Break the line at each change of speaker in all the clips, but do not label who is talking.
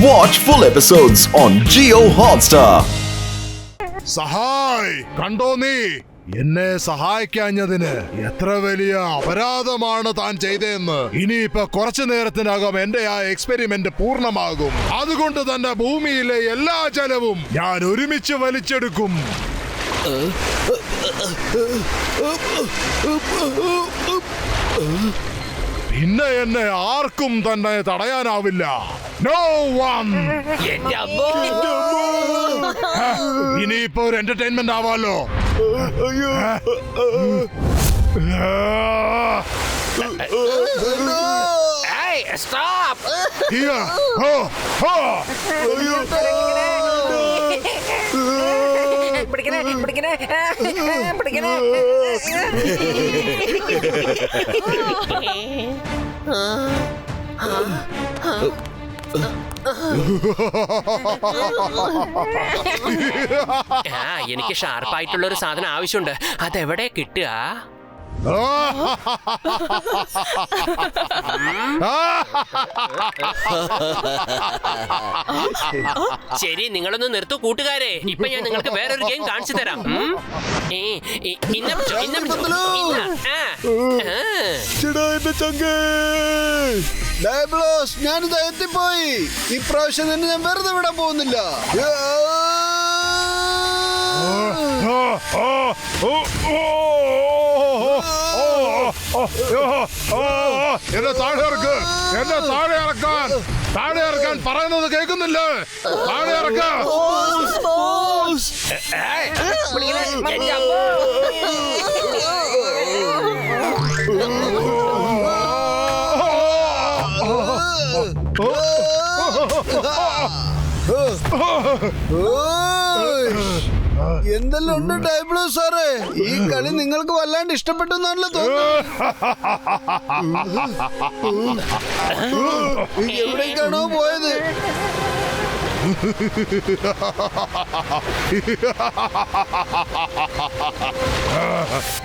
Watch full episodes on Jio Hotstar.
Sahay കണ്ടോ നീ എന്നെ സഹായിക്കാഞ്ഞതിന് എത്ര വലിയ അപരാധമാണ് താൻ ചെയ്തതെന്ന്. ഇനിയിപ്പോ കുറച്ചു നേരത്തിനകം എന്റെ ആ എക്സ്പെരിമെന്റ് പൂർണ്ണമാകും. അതുകൊണ്ട് തന്നെ ഭൂമിയിലെ എല്ലാ ജലവും ഞാൻ ഒരുമിച്ച് വലിച്ചെടുക്കും. പിന്നെ എന്നെ ആർക്കും തന്നെ തടയാനാവില്ല. No one. ഇനിയിപ്പോ ഒരു എന്റർടൈൻമെന്റ് ആവാലോ.
Stop!
Here.
പിടിക്കണേ. എനിക്ക് ഷാർപ്പായിട്ടുള്ള ഒരു സാധനം ആവശ്യമുണ്ട്. അതെവിടെ കിട്ടുക? ശരി, നിങ്ങളൊന്ന് നിർത്തു കൂട്ടുകാരെ. ഇപ്പൊ ഞാൻ നിങ്ങൾക്ക് വേറൊരു ഗെയിം കാണിച്ചു തരാം.
ഞാനിത് എത്തിപ്പോയി. ഈ പ്രാവശ്യം തന്നെ ഞാൻ വെറുതെ വിടാൻ പോകുന്നില്ല.
എന്നെ താഴെ ഇറക്ക്. എന്നെ താഴെ ഇറക്കാൻ പറയുന്നത് കേൾക്കുന്നില്ല. താഴെ ഇറക്ക.
എന്തെല്ലാം ഉണ്ട് ടൈബ്ലോ സാറേ? ഈ കളി നിങ്ങൾക്ക് വല്ലാണ്ട് ഇഷ്ടപ്പെട്ടു എന്നാണല്ലോ തോന്നുന്നു. എവിടേക്കാണോ പോയത്?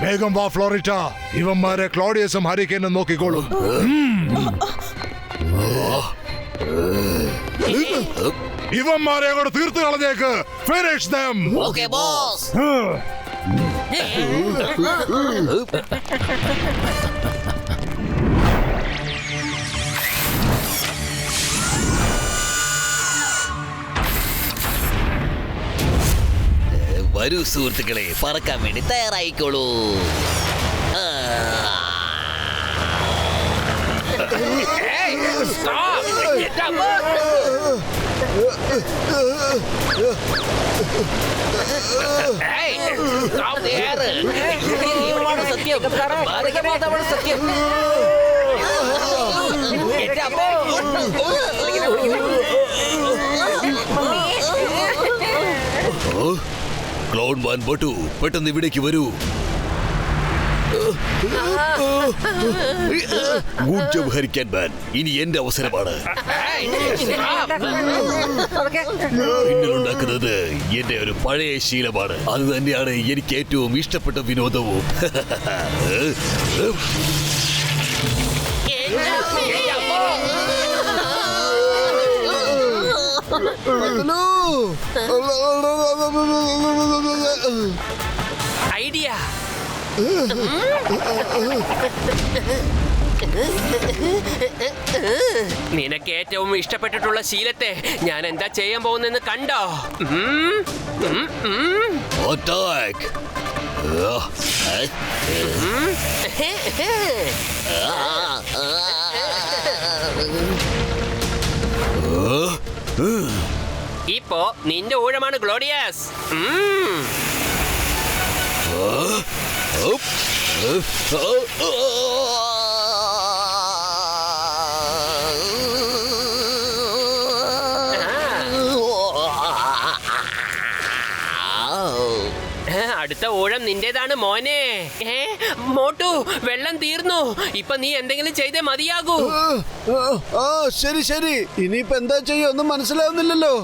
വേഗം വാ ഫ്ലോറിറ്റ. ഇവന്മാരെ ക്ലോഡിയസും ഹരിക്കേനും നോക്കിക്കോളും. ഇവന്മാരെ അങ്ങോട്ട് തീർത്ത് കളഞ്ഞേക്ക്. Finish them.
Okay, boss.
വരൂ സുഹൃത്തുക്കളെ, പറക്കാൻ വേണ്ടി തയ്യാറായിക്കോളൂ.
സത്യം.
ക്ലൗൺ മാൻ ബട്ടു, പെട്ടെന്ന് ഇവിടേക്ക് വരൂ. ഗുഡ് ജോബ് ഹരിക്കാൻ മാൻ. ഇനി എന്റെ അവസരമാണ്. പിന്നിലുണ്ടാക്കുന്നത് എന്റെ ഒരു പഴയ ശീലമാണ്. അത് തന്നെയാണ് എനിക്ക് ഏറ്റവും ഇഷ്ടപ്പെട്ട വിനോദവും.
ഐഡിയ. നിനക്ക് ഏറ്റവും ഇഷ്ടപ്പെട്ടിട്ടുള്ള ശീലത്തെ ഞാൻ എന്താ ചെയ്യാൻ പോകുന്നെന്ന് കണ്ടോ?
അറ്റാക്ക്.
ഇപ്പോ നിന്റെ ഊഴമാണ് ഗ്ലോഡിയസ്. അടുത്ത ഊഴം നിന്റേതാണ് മോനെ. മോട്ടു, വെള്ളം തീർന്നു. ഇപ്പൊ നീ എന്തെങ്കിലും ചെയ്തേ മതിയാകൂ.
ശരി ശരി. ഇനിയിപ്പോ എന്താ ചെയ്യും ഒന്നും മനസ്സിലാവുന്നില്ലല്ലോ.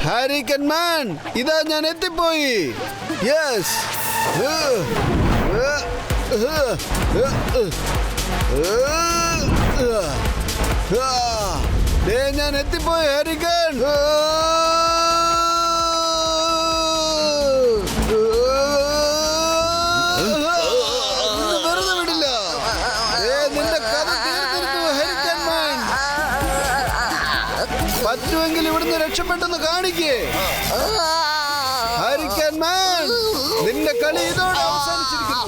ഹാരിക്കൻ മാൻ, ഇതാ ഞാൻ എത്തിപ്പോയി. യെസ്. ഞാൻ എത്തിപ്പോയി ഹരിക്കൻ. വെറുതെ വിടില്ല. നിന്റെ കഥ തീർത്തിരുന്നു ഹരിക്കൻ മാൻ. പറ്റുമെങ്കിൽ ഇവിടുന്ന് രക്ഷപ്പെട്ടെന്ന് കാണിക്കേ ഹരിക്കൻ മാൻ. നിന്റെ കളി ഇതോടെ അവസാനിച്ചിരിക്കുന്നു.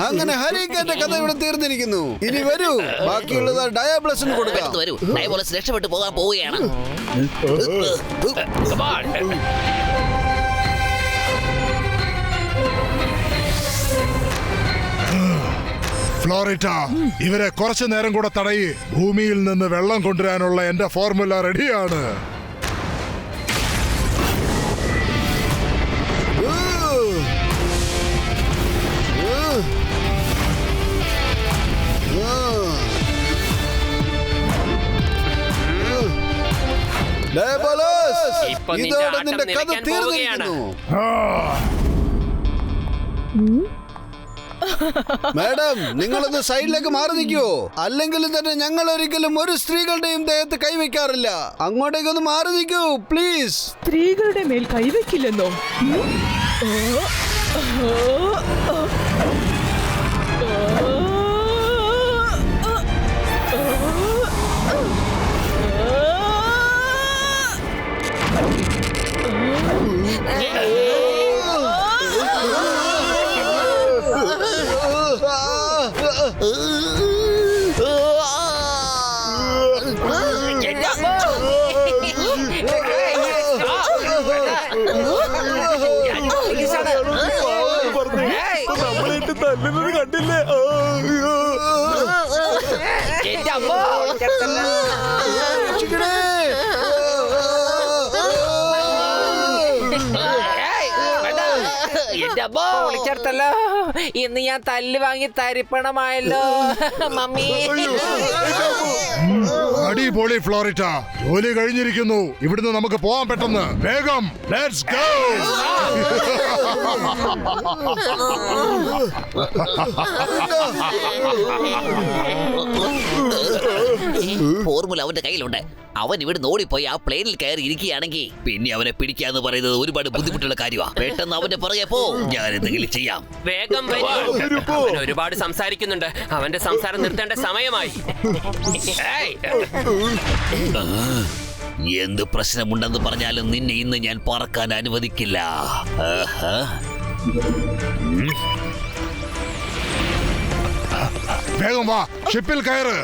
അങ്ങനെ ഹരിക്കന്റെ കഥ ഇവിടെ തീർന്നിരിക്കുന്നു. ഇനി വരൂ, ബാക്കിയുള്ളത് ഡയാബ്ലസിന് കൊടുക്കാം.
വരൂ, ഡയബോളസ് രക്ഷപ്പെട്ടു പോകാൻ പോവുകയാണ്.
ഫ്ലോറിറ്റ, ഇവരെ കുറച്ചു നേരം കൂടെ തടയി. ഭൂമിയിൽ നിന്ന് വെള്ളം കൊണ്ടുവരാനുള്ള എന്റെ ഫോർമുല റെഡിയാണ്.
ഇതോടെ നിന്റെ കഥ തീർന്നിരിക്കുന്നു. മാഡം, നിങ്ങളൊന്ന് സൈഡിലേക്ക് മാറി നിൽക്കുവോ? അല്ലെങ്കിൽ തന്നെ ഞങ്ങൾ ഒരിക്കലും ഒരു സ്ത്രീകളുടെയും ദേഹത്ത് കൈവയ്ക്കാറില്ല. അങ്ങോട്ടേക്കൊന്ന് മാറി നിൽക്കൂ പ്ലീസ്.
സ്ത്രീകളുടെ മേൽ കൈവയ്ക്കില്ലെന്നോ?
കണ്ടില്ലേ?
വിളിച്ചെടുത്തല്ലോ. ഇന്ന് ഞാൻ തല്ല് വാങ്ങി തരിപ്പണമായല്ലോ മമ്മി.
അടിപൊളി ഫ്ലോറിറ്റ, ജോലി കഴിഞ്ഞിരിക്കുന്നു. ഇവിടുന്ന് നമുക്ക് പോവാൻ പെട്ടെന്ന്. വേഗം ലെറ്റ്സ് ഗോ.
ഫോർമുല അവന്റെ കയ്യിലുണ്ട്. അവൻ ഇവിടെ ഓടിപ്പോയി ആ പ്ലെയിനിൽ കയറി ഇരിക്കുകയാണെങ്കിൽ പിന്നെ അവനെ പിടിക്കാന്ന് പറയുന്നത് ഒരുപാട് ബുദ്ധിമുട്ടുള്ള കാര്യമാണ്. പെട്ടെന്ന് അവന്റെ പുറകെ പോ, ഞാൻ എന്തെങ്കിലും ചെയ്യാം.
വേഗം വരൂ. അവൻ ഒരുപാട് സംസാരിക്കുന്നുണ്ട്. അവന്റെ സംസാരം നിർത്തേണ്ട സമയമായി.
എന്ത് പ്രശ്നമുണ്ടെന്ന് പറഞ്ഞാലും നിന്നെ ഇന്ന് ഞാൻ പറക്കാൻ അനുവദിക്കില്ല.
വേഗം വാ, ഷിപ്പിൽ കയറ്.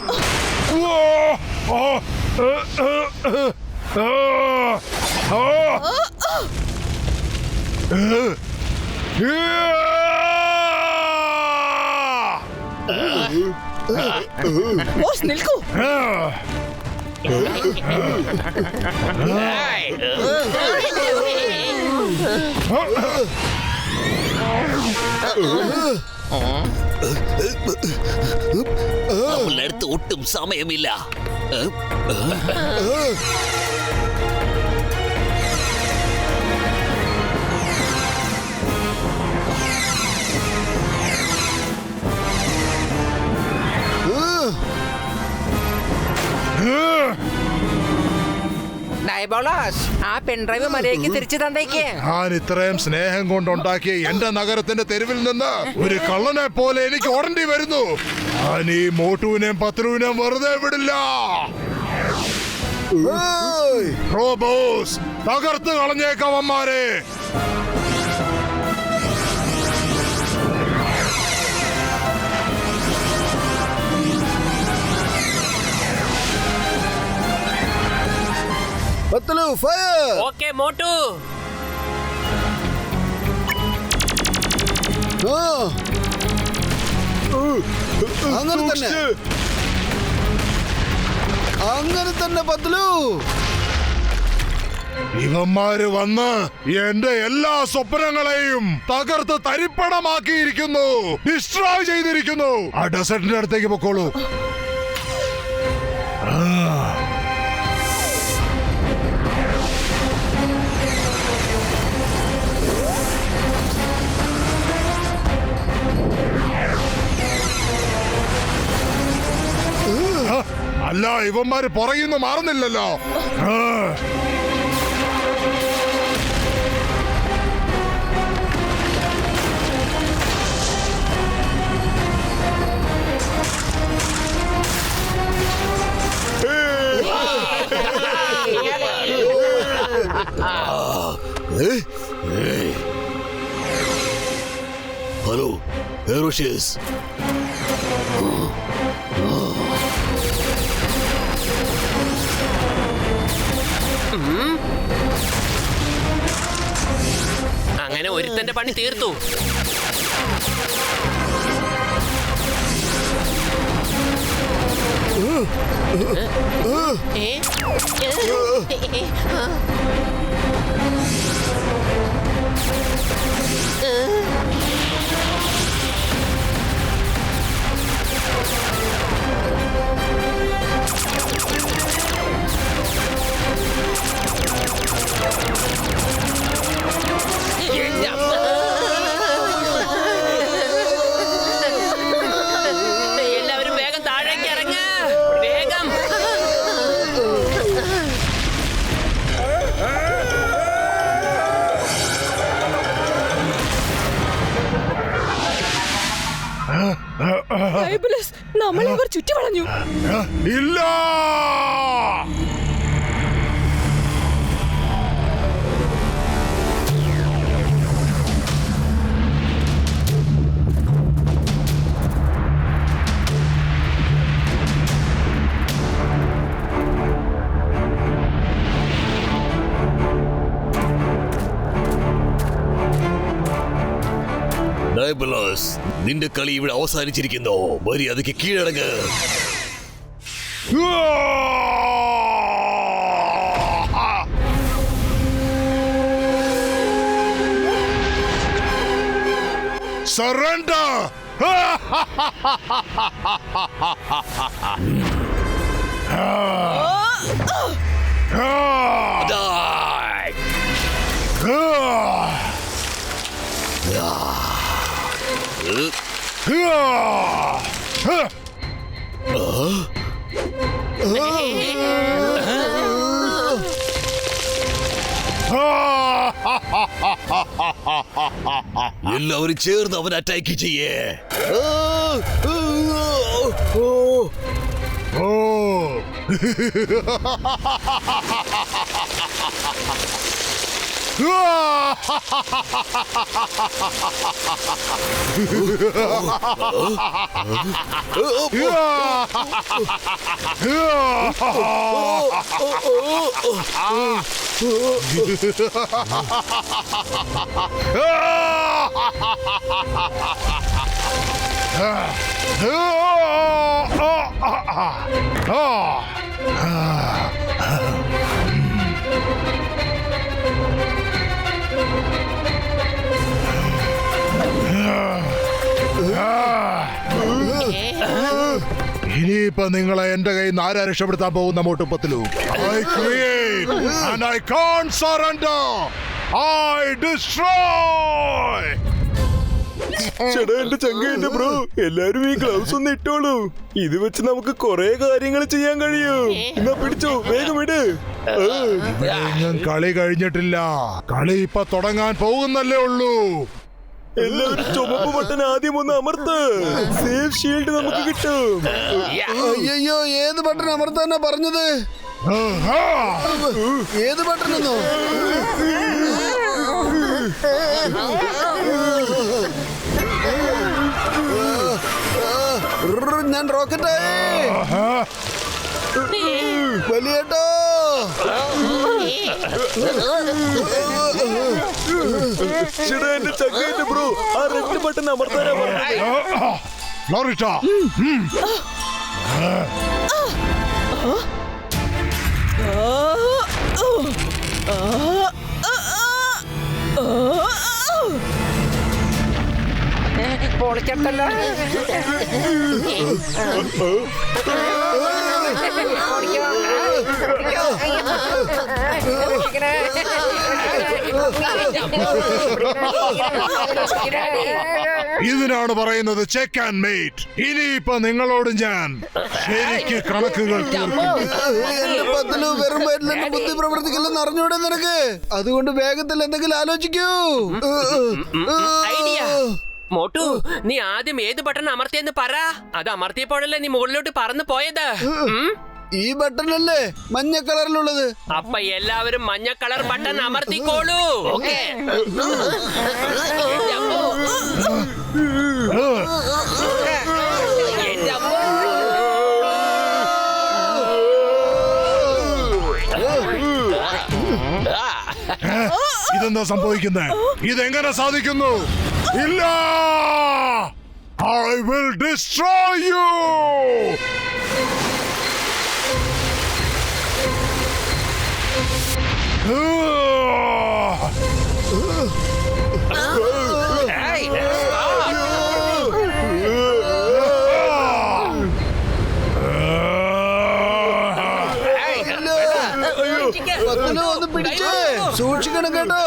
ബോസ് നിൽക്കൂ.
നമ്മളടുത്ത് ഒട്ടും സമയമില്ല.
ഡയബോളസ്, ആ പെൺഡ്രൈവ് മര്യാദയ്ക്ക് തിരിച്ചു തന്നേക്ക്.
ഞാൻ ഇത്രയും സ്നേഹം കൊണ്ടുണ്ടാക്കിയ എന്റെ നഗരത്തിന്റെ തെരുവിൽ നിന്ന് ഒരു കള്ളനെ പോലെ എനിക്ക് ഓടേണ്ടി വരുന്നു. ഞാൻ ഈ മോട്ടുവിനെയും പത്രുവിനെയും വെറുതെ വിടില്ല. റോബോസ്, തകർത്ത് കളഞ്ഞേക്കവന്മാരെ.
ഫയർ.
ഓക്കെ മോട്ടു.
ആ. അങ്ങനെ തന്നെ, അങ്ങനെ തന്നെ പത്ലു.
ഇവന്മാര് വന്ന് എന്റെ എല്ലാ സ്വപ്നങ്ങളെയും തകർത്ത് തരിപ്പണമാക്കിയിരിക്കുന്നു, ഡിസ്ട്രോയ് ചെയ്തിരിക്കുന്നു. ആ ഡെസർട്ടിന്റെ അടുത്തേക്ക് പൊക്കോളൂ. അല്ല, ഇവന്മാര് പുറകിന്ന് മാറുന്നില്ലല്ലോ.
ഹലോ ഹെറോഷ്യസ്,
അങ്ങനെ ഒരുത്തന്റെ പണി തീർത്തു. എല്ലാവരും വേഗം താഴേക്ക് ഇറങ്ങ, വേഗം.
ഫൈബുലസ്, നമ്മളെ അവർ ചുറ്റിവളഞ്ഞു.
ഇല്ല,
ഡയബലോസ്, നിന്റെ കളി ഇവിടെ അവസാനിച്ചിരിക്കുന്നു. മര്യാദയ്ക്ക് കീഴടങ്ങ്.
സറണ്ടർ.
എല്ലാവരും ചേർന്ന് അവൻ അറ്റാക്ക് ചെയ്യേ.
ഇനിയിപ്പോ നിങ്ങളെ എന്റെ കയ്യിൽ നിന്ന് ആരാ രക്ഷപ്പെടുത്താൻ പോകുന്ന മോട്ടുപ്പത്തിലു? I create and I can't surrender. I destroy.
ചേട്ടാ, എന്റെ ചങ്കന്റെ ബ്രോ, എല്ലാരും ഈ ഗ്ലൗസ് ഒന്ന് ഇട്ടോളൂ. ഇത് വെച്ച് നമുക്ക് കൊറേ കാര്യങ്ങൾ ചെയ്യാൻ കഴിയും. എന്നാ പിടിച്ചോ, വേഗം വിട്.
ഇവിടെയെങ്ങും കളി കഴിഞ്ഞിട്ടില്ല, കളി ഇപ്പൊ തുടങ്ങാൻ പോകുന്നല്ലേ ഉള്ളൂ.
എല്ലാവരും ചുമപ്പ് ബട്ടൺ ആദ്യം ഒന്ന് അമർത്ത്. സേഫ് ഷീൽഡ് നമുക്ക് കിട്ടും.
അയ്യോ, ഏത് ബട്ടൺ അമർത്താനാ പറഞ്ഞത്? ഏത് ബട്ടൺ എന്നോ? ഞാൻ റോക്കറ്റായി വലിയേട്ടോ.
ചേട്ടാ എന്റെ ചങ്കേന്റെ ബ്രോ ആ റെഡ് ബട്ടൺ അമർത്താനാ പറഞ്ഞത്.
ഫ്ലോറിറ്റ
പൊളിച്ചട്ടല്ലോ.
ഇതിനാണ് പറയുന്നത് ചെക്ക് ആൻഡ് മേറ്റ്. ഇനിയിപ്പൊ നിങ്ങളോട് ഞാൻ ശരിക്ക് കണക്കുകൾ തീർക്കും.
എന്റെ പത്തില് വെറും വയറ്റിലെന്റെ ബുദ്ധി പ്രവർത്തിക്കില്ലെന്ന് അറിഞ്ഞൂടെ നിനക്ക്? അതുകൊണ്ട് വേഗത്തിൽ എന്തെങ്കിലും ആലോചിക്കൂ.
ഐഡിയ. മോട്ടു, നീ ആദ്യം ഏത് ബട്ടൺ അമർത്തിയെന്ന് പറ. അത് അമർത്തിയപ്പോഴല്ലേ നീ മുകളിലോട്ട് പറന്നു പോയത്?
ഈ ബട്ടൺ അല്ലേ മഞ്ഞ കളറിലുള്ളത്?
അപ്പൊ എല്ലാവരും മഞ്ഞ കളർ ബട്ടൺ അമർത്തിക്കോളൂ. ഓക്കേ.
ഇതെന്താ സംഭവിക്കുന്നത്? ഇതെങ്ങനെ സാധിക്കുന്നു? ഇല്ല, I will destroy you.
ഒന്ന് പിടിച്ചേ, സൂക്ഷിക്കണം കേട്ടോ.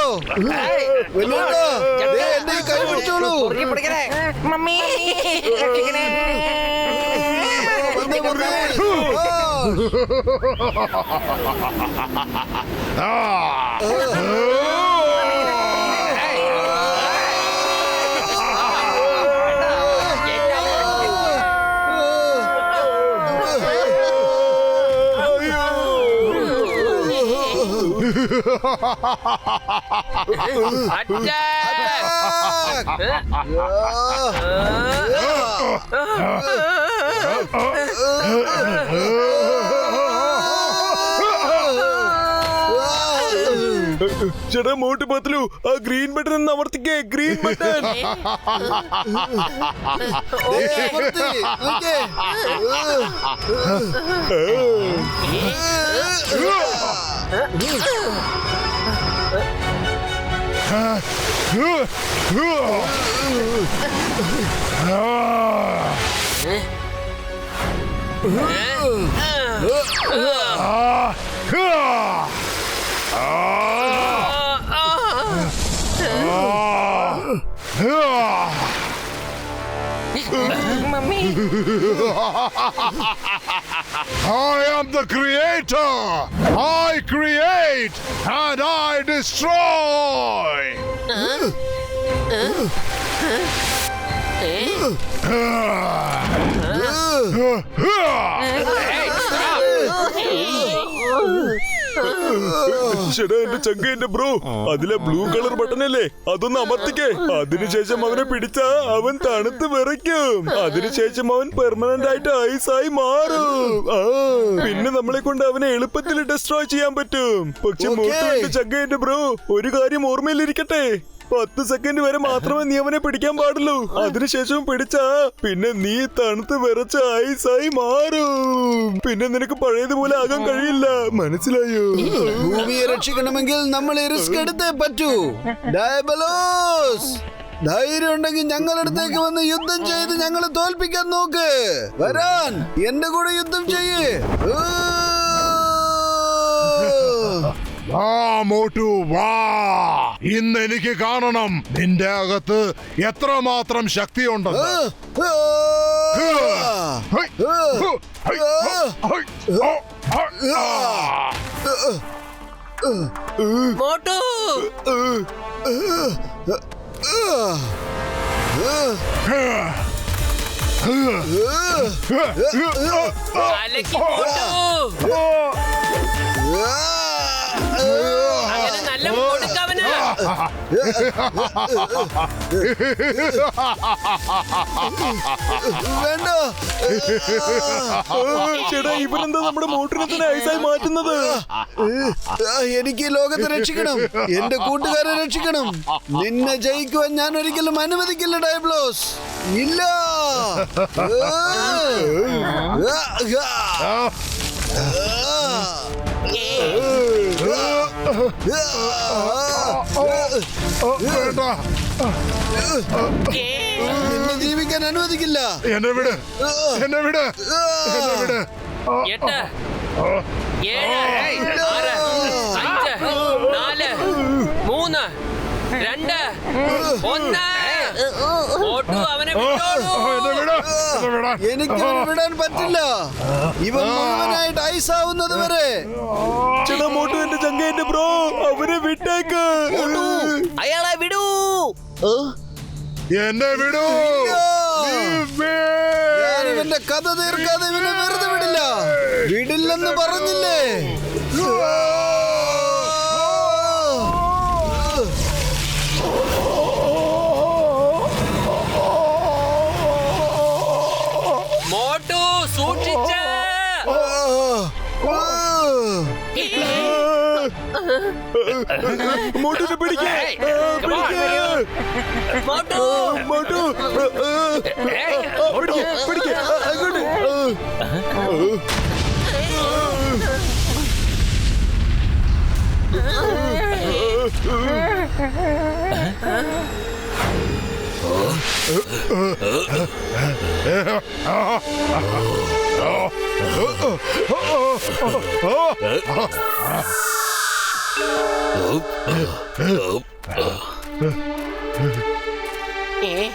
എന്റെ കൈ പിടിച്ചോളൂ.
മമ്മി
ചേട്ടാ മോട്ട് പത്തലു ആ ഗ്രീൻ ബട്ടൺ ഒന്ന് അമർത്തിക്കേ. Green button.
Mummy
I am the creator. I create and I destroy.
ചേട്ടാ എന്റെ ചങ്കേന്റെ ബ്രോ അതിലെ ബ്ലൂ കളർ ബട്ടൺ അല്ലേ അതൊന്ന് അമർത്തിക്കേ. അതിനുശേഷം അവനെ പിടിച്ചാ അവൻ തണുത്ത് വിറയ്ക്കും. അതിനുശേഷം അവൻ പെർമനന്റ് ആയിട്ട് ഐസായി മാറും. പിന്നെ നമ്മളെ കൊണ്ട് അവനെ എളുപ്പത്തിൽ ഡിസ്ട്രോയ് ചെയ്യാൻ പറ്റും. പക്ഷെ മോട്ടോന്റെ ചങ്കേന്റെ ബ്രോ ഒരു കാര്യം ഓർമ്മയിലിരിക്കട്ടെ, 10 സെക്കൻഡ് വരെ മാത്രമേ നീ അവനെ പിടിക്കാൻ പാടുള്ളൂ. അതിനുശേഷം പിടിച്ചാ പിന്നെ നീ തണുത്ത് വിറച്ച ഐസായി മാറും. പിന്നെ നിനക്ക് പഴയതുപോലെ ആകാൻ കഴിയില്ല. മനസ്സിലായോ?
ഭൂമിയെ രക്ഷിക്കണമെങ്കിൽ നമ്മൾ റിസ്ക് എടുത്തേ പറ്റൂ. ഡയബലോസ്, ധൈര്യം ഉണ്ടെങ്കിൽ ഞങ്ങളടുത്തേക്ക് വന്ന് യുദ്ധം ചെയ്ത് ഞങ്ങളെ തോൽപ്പിക്കാൻ നോക്ക്. വരാൻ എന്റെ കൂടെ യുദ്ധം ചെയ്യേ.
വാ മോട്ടു വാ. ഇന്ന് എനിക്ക് കാണണം നിന്റെ അകത്ത് എത്രമാത്രം ശക്തിയുണ്ടെന്ന്.
മോട്ടു അലക്കി മോട്ടു. അങ്ങനെ നല്ല കൊടുക്കവന്.
വേണ്ട.
ചേട്ടാ ഇവനെന്താ നമ്മുടെ മോട്ടറിനെ തന്നെ ഐസായി മാറ്റുന്നത്?
എനിക്ക് ഈ ലോകത്തെ രക്ഷിക്കണം, എന്റെ കൂട്ടുകാരെ രക്ഷിക്കണം. നിന്നെ ജയിക്കുവാൻ ഞാൻ ഒരിക്കലും അനുവദിക്കില്ല ഡയബ്ലോസ്. ഇല്ല. നിന്നെ ജീവിക്കാൻ അനുവദിക്കില്ല.
എന്നെ വിട്, എന്നെ വിട്, എന്നെ വിട്.
8 7 6 5 4 3 2 1 മോട്ടു അവനെ വിട്ടോളൂ.
എന്നെ വിട്, എന്നെ വിടാൻ.
എനിക്ക് ഇവനെ വിടാൻ പറ്റില്ല. ഇവൻ മുഴുവനായിട്ട് ഐസാവുന്നത് വരെ.
ചേട്ടാ മോട്ടു എന്റെ ചങ്ക എന്റെ ബ്രോ, അവരെ വിട്ടേക്ക്.
അയാളെ വിടൂ.
എന്നെ വിടൂ.
ഞാൻ ഇവന്റെ കഥ തീർക്കാതെ ഇവനെ വെറുതെ വിടില്ല. വിടില്ലെന്ന് പറഞ്ഞില്ലേ?
മോട്ടു സൂക്ഷിച്ച്.
മോട്ടുനെ പിടിക്കേ,
മോട്ടു
മോട്ടു പിടിക്കേ, അങ്ങോട്ട്.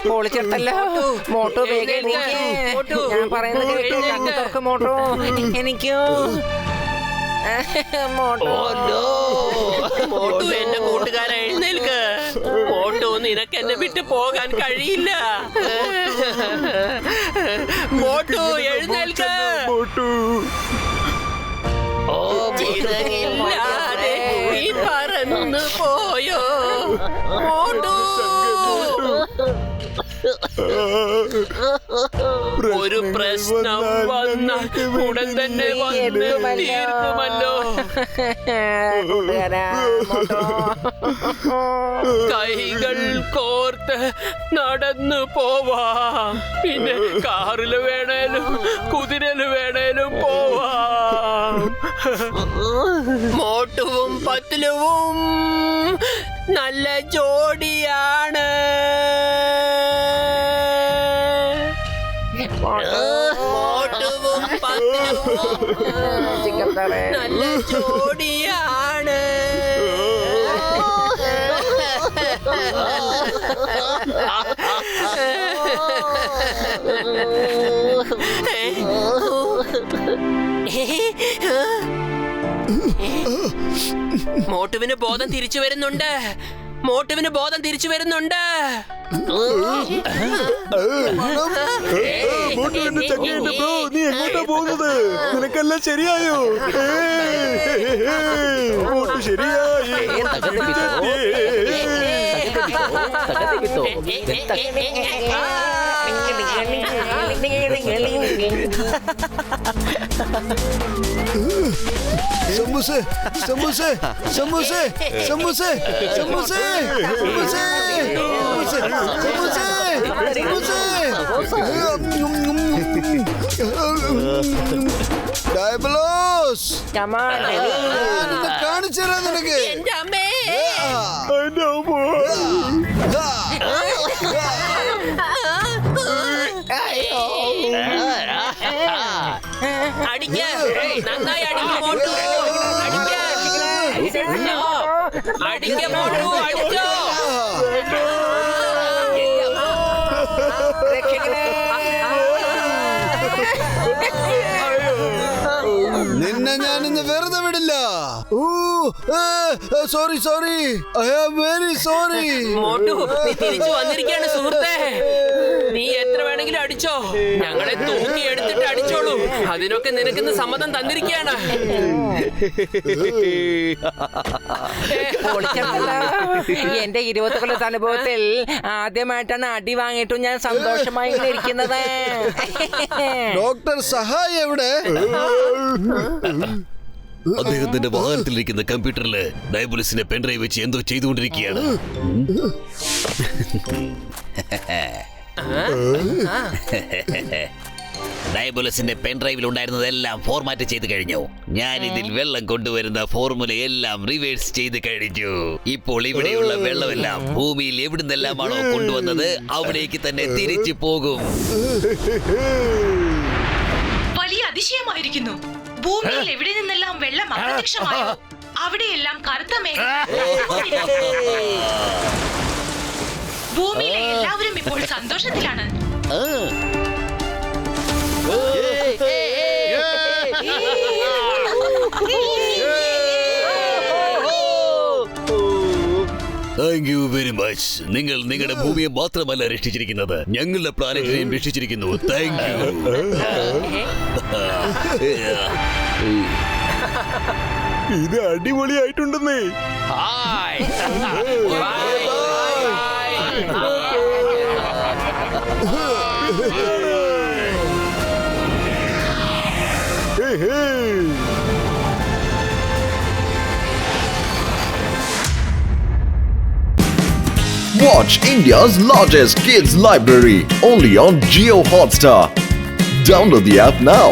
പൊളിച്ചിട്ടല്ലോ. മോട്ടു വേഗം എണീക്ക്.
മോട്ടു.
ഞാൻ പറയുന്നത് കേട്ടു. കണ്ണു തുറക്ക് മോട്ടു. എനിക്കോ മോട്ടു.
മോട്ടു എന്റെ കൂട്ടുകാരെ എഴുന്നേൽക്ക്. മോട്ടു നിനക്ക് എന്നെ വിട്ട് പോകാൻ കഴിയില്ല. മോട്ടു എഴുന്നേൽക്ക്.
മോട്ടു
ചിറകില്ലാതെ നീ പറന്നു പോയോ മോട്ടു? ഒരു പ്രശ്നം വന്നാൽ ഉടൻ തന്നെ വന്ന് തീർക്കുമല്ലോ. കൈകൾ കോർത്ത് നടന്നു പോവാം. പിന്നെ കാറില് വേണേലും കുതിരല് വേണേലും പോവാം. മോട്ടുവും പത്ലുവും നല്ല ജോഡിയാണ്. മോട്ടുവും പത്ലുവും നല്ല ജോഡിയാണ്. മോട്ടുവിന് ബോധം തിരിച്ചു വരുന്നുണ്ട്. മോട്ടുവിന് ബോധം തിരിച്ചു വരുന്നുണ്ട്.
മോട്ടു എന്റെ ചങ്ക എന്റെ ബ്രോ, നീ എങ്ങോട്ടാ പോകുന്നത്? നിനക്കെല്ലാം ശരിയായോ? മോട്ടു ശരിയായി.
സമൂസേ സമൂസേ സമൂസേ സമൂസേ സമൂസേ സമൂസേ ഡയബലോസ് കാണിച്ചു തരാം നിനക്ക്.
എന്റെ അമ്മേ, അടിക്ക, നന്നായി അടിക്ക മോട്ടു, അടിക്ക, അടിക്ക മോട്ടു, അടിച്ചോ.
നിന്നെ ഞാനിന്ന് വെറുതെ വിടില്ല. Sorry sorry, I am very sorry.
Motu നീ തിരിച്ചു വന്നിരിക്കുകയാണ് സുഹൃത്തേ. നീ എത്ര വേണമെങ്കിലും അടിച്ചോ, ഞങ്ങളെ തൂക്കി എടുത്തിട്ട് അടിച്ചോളൂ. അതിനൊക്കെ നിനക്കിന്ന് സമ്മതം തന്നിരിക്കുകയാണ്.
പൊളിച്ചേട്ടല്ലോ. എന്റെ 20 കൊല്ലത്തെ അനുഭവത്തിൽ ആദ്യമായിട്ടാണ് അടി വാങ്ങിയിട്ടും ഞാൻ സന്തോഷമായി ഇങ്ങനെ ഇരിക്കുന്നത്.
ഡോക്ടർ സഹായ് എവിടെ?
അദ്ദേഹത്തിന്റെ വാഹനത്തിലിരിക്കുന്ന കമ്പ്യൂട്ടറില് ഡയബോലസിന്റെ പെൻഡ്രൈവ് വെച്ച് എന്തോ ചെയ്തുകൊണ്ടിരിക്കുകയാണ്.
ഡയബോലസിന്റെ പെൻഡ്രൈവിൽ ഉണ്ടായിരുന്നതെല്ലാം ഫോർമാറ്റ് ചെയ്ത് കഴിഞ്ഞു. ഞാൻ ഇതിൽ വെള്ളം കൊണ്ടുവരുന്ന ഫോർമുലയെല്ലാം റിവേഴ്സ് ചെയ്ത് കഴിഞ്ഞു. ഇപ്പോൾ ഇവിടെയുള്ള വെള്ളമെല്ലാം ഭൂമിയിൽ എവിടുന്നെല്ലാമാണോ കൊണ്ടുവന്നത് അവിടേക്ക് തന്നെ തിരിച്ചു പോകും.
വലിയ അതിശയമായിരിക്കുന്നു. ഭൂമിയിൽ എവിടെ നിന്നെല്ലാം വെള്ളം അപ്രത്യക്ഷമായോ അവിടെയെല്ലാം കറുത്ത മേഘം. ഭൂമിയിലെ എല്ലാവരും ഇപ്പോൾ സന്തോഷത്തിലാണ്.
Thank you very much. നിങ്ങൾ നിങ്ങളുടെ ഭൂമിയെ മാത്രമല്ല രക്ഷിച്ചിരിക്കുന്നത്, ഞങ്ങളുടെ പ്ലാനറ്റിനെയും രക്ഷിച്ചിരിക്കുന്നു. Thank you.
ഇത് അടിപൊളിയായിട്ടുണ്ടെന്നേ.
Hi.
Watch India's largest kids library only on Jio Hotstar. Download the app now.